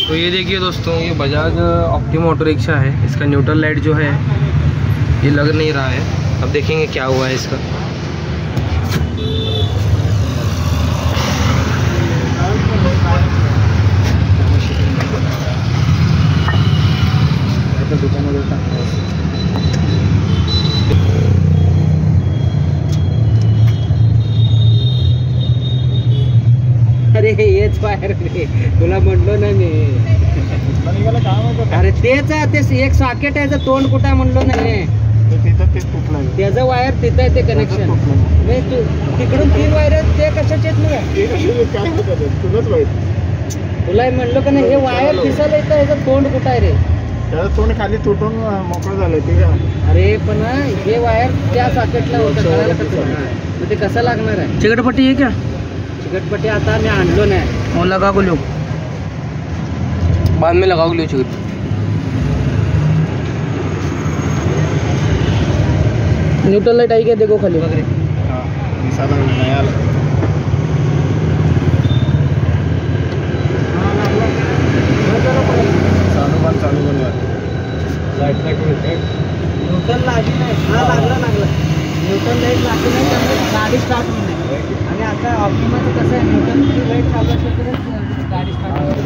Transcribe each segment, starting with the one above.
तो ये देखिए दोस्तों, ये बजाज ऑप्टिमा ऑटो रिक्शा है। इसका न्यूट्रल लाइट जो है ये लग नहीं रहा है। अब देखेंगे क्या हुआ है इसका। अरे हेच वायर रे, तुला म्हणलो ना मी. अरे तेच ते एक सॉकेट आहे, तोंड कुठं आहे म्हणलो नाही. त्याचं वायर तिथं आहे ते कनेक्शन. तू तिकडून 3 वायर आहेत, ते कशाचे आहेत तुला म्हणलो का नाही. हे वायर दिसायला येतं, ह्याचं तोंड कुठं आहे रे. त्याचं तोंड खाली तुटून मोकळं झालंय ते. अरे पण हे वायर त्या सॉकेटला होतं, कळायला कसं ते कसं लागणार आहे. चिकटपट्टी है क्या? चिकटपट्टी आता मी आणलो नाही. वो लगा को लो, बाद में लगाओ लो चिकट. न्यूट्रल लाइट आई क्या देखो खाली वगैरे. न्यूट्रल लागली नाही. लागला न्यूट्रल लाईट लागली नाही, त्यामुळे गाडी स्टार्ट होत नाही. आणि आता ऑप्टिमाचं कसं आहे, न्यूट्रल लाईट चालू असेल तरच गाडी स्टार्ट होते.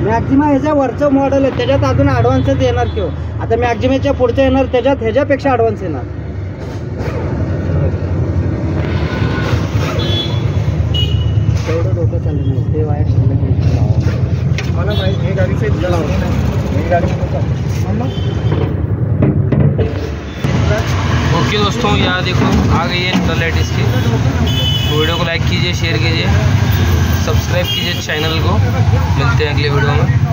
मॅक्झिमा ह्याच्या वरचं मॉडेल आहे, त्याच्यात अजून ॲडव्हान्सच येणार. किंवा आता मॅक्झिमाच्या पुढचं येणार, त्याच्यात ह्याच्यापेक्षा ॲडव्हान्स येणार. तेवढं डोकं चाललं नाही, ते वायर शिल्लक मला माहिती. हे गाडी से लावली नाही, ही गाडी ओके दोस्तों, यहाँ देखो आ गई है न्यूट्रल लाइट इसकी। तो वीडियो को लाइक कीजिए, शेयर कीजिए, सब्सक्राइब कीजिए चैनल को। मिलते हैं अगले वीडियो में।